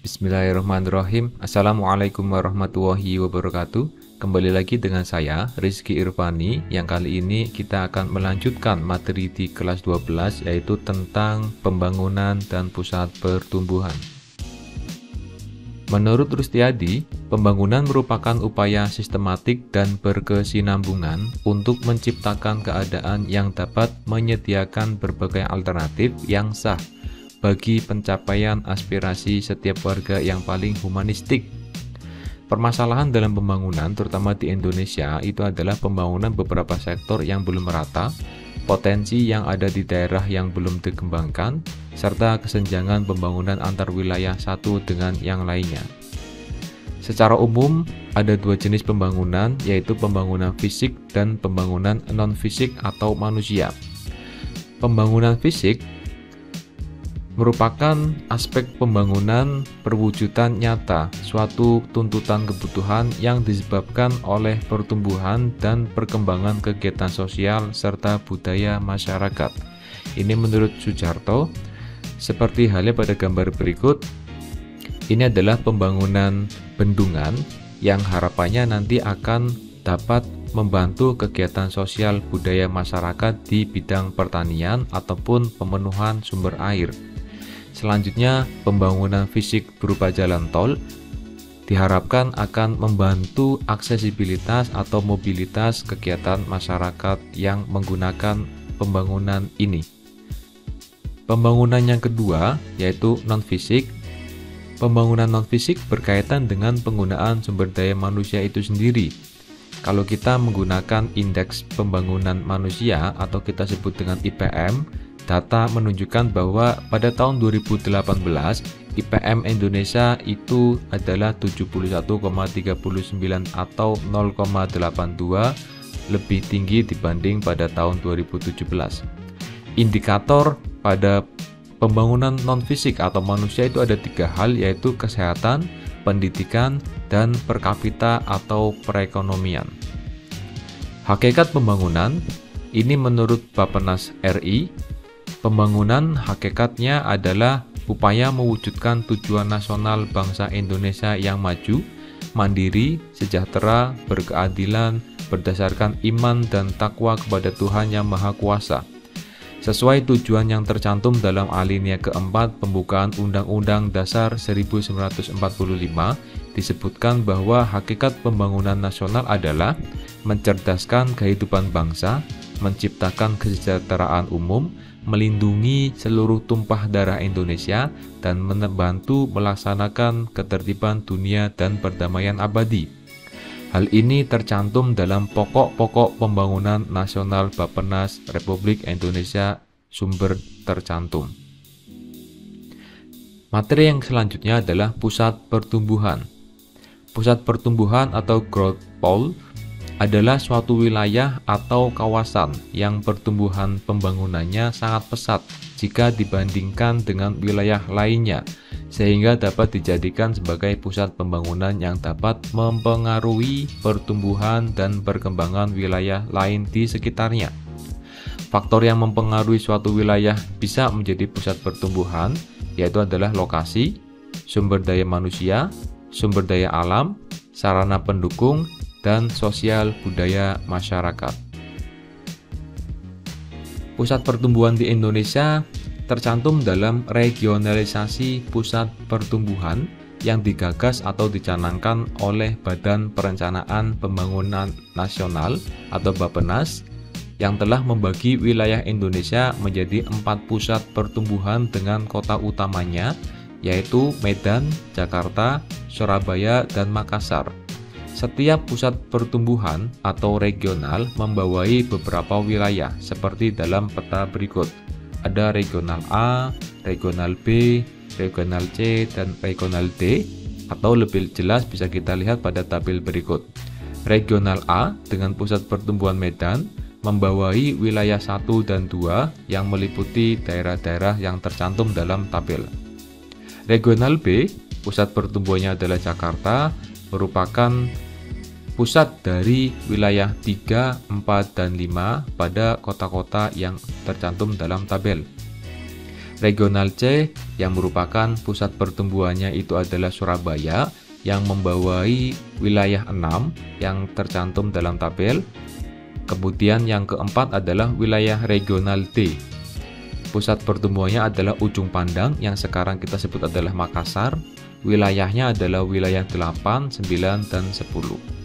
Bismillahirrahmanirrahim. Assalamualaikum warahmatullahi wabarakatuh. Kembali lagi dengan saya, Rizky Irfani, yang kali ini kita akan melanjutkan materi di kelas 12, yaitu tentang pembangunan dan pusat pertumbuhan. Menurut Rustiadi, pembangunan merupakan upaya sistematik dan berkesinambungan untuk menciptakan keadaan yang dapat menyediakan berbagai alternatif yang sah bagi pencapaian aspirasi setiap warga yang paling humanistik. Permasalahan dalam pembangunan, terutama di Indonesia, itu adalah pembangunan beberapa sektor yang belum merata, potensi yang ada di daerah yang belum dikembangkan, serta kesenjangan pembangunan antar wilayah satu dengan yang lainnya. Secara umum, ada dua jenis pembangunan, yaitu pembangunan fisik dan pembangunan non-fisik atau manusia. Pembangunan fisik merupakan aspek pembangunan perwujudan nyata suatu tuntutan kebutuhan yang disebabkan oleh pertumbuhan dan perkembangan kegiatan sosial serta budaya masyarakat. Ini menurut Sujarto. Seperti halnya pada gambar berikut, ini adalah pembangunan bendungan yang harapannya nanti akan dapat membantu kegiatan sosial budaya masyarakat di bidang pertanian ataupun pemenuhan sumber air. Selanjutnya, pembangunan fisik berupa jalan tol diharapkan akan membantu aksesibilitas atau mobilitas kegiatan masyarakat yang menggunakan pembangunan ini. Pembangunan yang kedua, yaitu non-fisik. Pembangunan non-fisik berkaitan dengan penggunaan sumber daya manusia itu sendiri. Kalau kita menggunakan indeks pembangunan manusia atau kita sebut dengan IPM, data menunjukkan bahwa pada tahun 2018 IPM Indonesia itu adalah 71,39 atau 0,82 lebih tinggi dibanding pada tahun 2017. Indikator pada pembangunan non-fisik atau manusia itu ada tiga hal, yaitu kesehatan, pendidikan, dan per kapita atau perekonomian. Hakikat pembangunan ini menurut Bappenas RI, pembangunan hakikatnya adalah upaya mewujudkan tujuan nasional bangsa Indonesia yang maju, mandiri, sejahtera, berkeadilan, berdasarkan iman dan takwa kepada Tuhan Yang Maha Kuasa. Sesuai tujuan yang tercantum dalam alinea keempat pembukaan Undang-Undang Dasar 1945, disebutkan bahwa hakikat pembangunan nasional adalah mencerdaskan kehidupan bangsa, menciptakan kesejahteraan umum, melindungi seluruh tumpah darah Indonesia, dan membantu melaksanakan ketertiban dunia dan perdamaian abadi. Hal ini tercantum dalam pokok-pokok pembangunan nasional Bappenas Republik Indonesia, sumber tercantum. Materi yang selanjutnya adalah pusat pertumbuhan. Pusat pertumbuhan atau growth pole adalah suatu wilayah atau kawasan yang pertumbuhan pembangunannya sangat pesat jika dibandingkan dengan wilayah lainnya, sehingga dapat dijadikan sebagai pusat pembangunan yang dapat mempengaruhi pertumbuhan dan perkembangan wilayah lain di sekitarnya. Faktor yang mempengaruhi suatu wilayah bisa menjadi pusat pertumbuhan, yaitu adalah lokasi, sumber daya manusia, sumber daya alam, sarana pendukung, dan sosial budaya masyarakat. Pusat pertumbuhan di Indonesia tercantum dalam regionalisasi pusat pertumbuhan yang digagas atau dicanangkan oleh Badan Perencanaan Pembangunan Nasional atau Bappenas yang telah membagi wilayah Indonesia menjadi 4 pusat pertumbuhan dengan kota utamanya, yaitu Medan, Jakarta, Surabaya, dan Makassar. Setiap pusat pertumbuhan atau regional membawai beberapa wilayah seperti dalam peta berikut. Ada regional A, regional B, regional C, dan regional D, atau lebih jelas bisa kita lihat pada tabel berikut. Regional A dengan pusat pertumbuhan Medan membawai wilayah 1 dan 2 yang meliputi daerah-daerah yang tercantum dalam tabel. Regional B, pusat pertumbuhannya adalah Jakarta, merupakan pusat dari wilayah 3, 4, dan 5 pada kota-kota yang tercantum dalam tabel. Regional C yang merupakan pusat pertumbuhannya itu adalah Surabaya yang membawai wilayah 6 yang tercantum dalam tabel. Kemudian yang keempat adalah wilayah regional D. Pusat pertumbuhannya adalah Ujung Pandang yang sekarang kita sebut adalah Makassar. Wilayahnya adalah wilayah 8, 9, dan 10.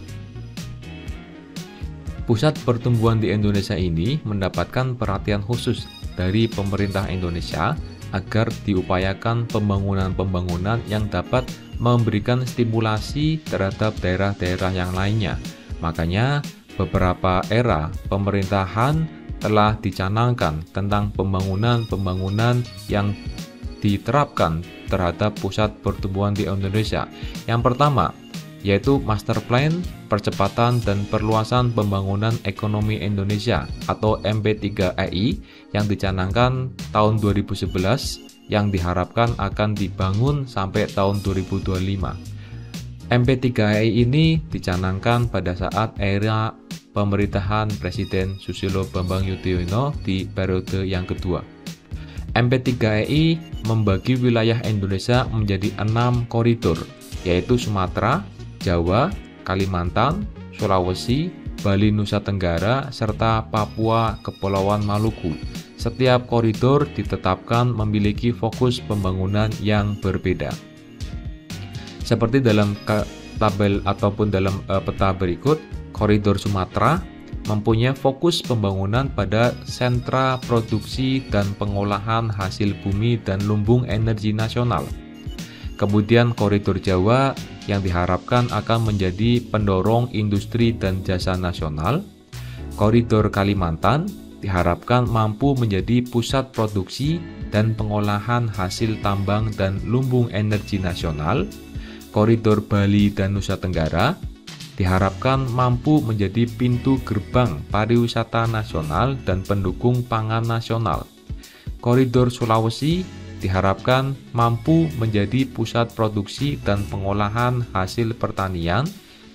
Pusat pertumbuhan di Indonesia ini mendapatkan perhatian khusus dari pemerintah Indonesia agar diupayakan pembangunan-pembangunan yang dapat memberikan stimulasi terhadap daerah-daerah yang lainnya. Makanya beberapa era pemerintahan telah dicanangkan tentang pembangunan-pembangunan yang diterapkan terhadap pusat pertumbuhan di Indonesia. Yang pertama, yaitu Master Plan Percepatan dan Perluasan Pembangunan Ekonomi Indonesia atau MP3EI yang dicanangkan tahun 2011 yang diharapkan akan dibangun sampai tahun 2025. MP3EI ini dicanangkan pada saat era pemerintahan Presiden Susilo Bambang Yudhoyono di periode yang kedua. MP3EI membagi wilayah Indonesia menjadi 6 koridor, yaitu Sumatera, Jawa, Kalimantan, Sulawesi, Bali Nusa Tenggara, serta Papua Kepulauan Maluku. Setiap koridor ditetapkan memiliki fokus pembangunan yang berbeda. Seperti dalam tabel ataupun dalam peta berikut, koridor Sumatera mempunyai fokus pembangunan pada sentra produksi dan pengolahan hasil bumi dan lumbung energi nasional. Kemudian koridor Jawa yang diharapkan akan menjadi pendorong industri dan jasa nasional. Koridor Kalimantan diharapkan mampu menjadi pusat produksi dan pengolahan hasil tambang dan lumbung energi nasional. Koridor Bali dan Nusa Tenggara diharapkan mampu menjadi pintu gerbang pariwisata nasional dan pendukung pangan nasional. Koridor Sulawesi diharapkan mampu menjadi pusat produksi dan pengolahan hasil pertanian,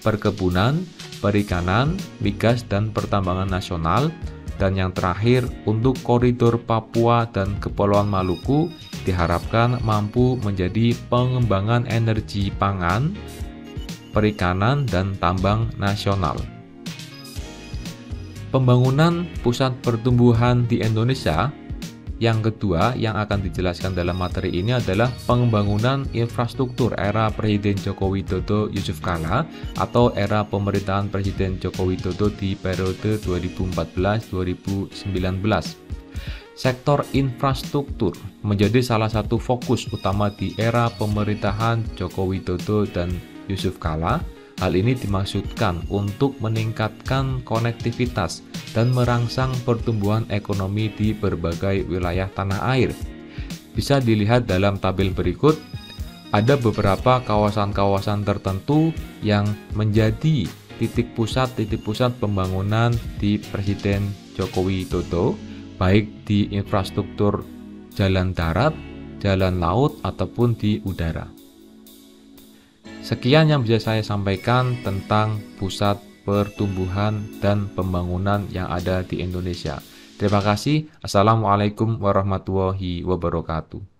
perkebunan, perikanan, migas, dan pertambangan nasional. Dan yang terakhir, untuk koridor Papua dan Kepulauan Maluku diharapkan mampu menjadi pengembangan energi pangan, perikanan, dan tambang nasional. Pembangunan pusat pertumbuhan di Indonesia yang kedua yang akan dijelaskan dalam materi ini adalah pembangunan infrastruktur era Presiden Joko Widodo Yusuf Kala atau era pemerintahan Presiden Joko Widodo di periode 2014-2019. Sektor infrastruktur menjadi salah satu fokus utama di era pemerintahan Joko Widodo dan Yusuf Kala. Hal ini dimaksudkan untuk meningkatkan konektivitas dan merangsang pertumbuhan ekonomi di berbagai wilayah tanah air. Bisa dilihat dalam tabel berikut, ada beberapa kawasan-kawasan tertentu yang menjadi titik pusat pembangunan di Presiden Joko Widodo, baik di infrastruktur jalan darat, jalan laut, ataupun di udara. Sekian yang bisa saya sampaikan tentang pusat pertumbuhan dan pembangunan yang ada di Indonesia. Terima kasih. Assalamualaikum warahmatullahi wabarakatuh.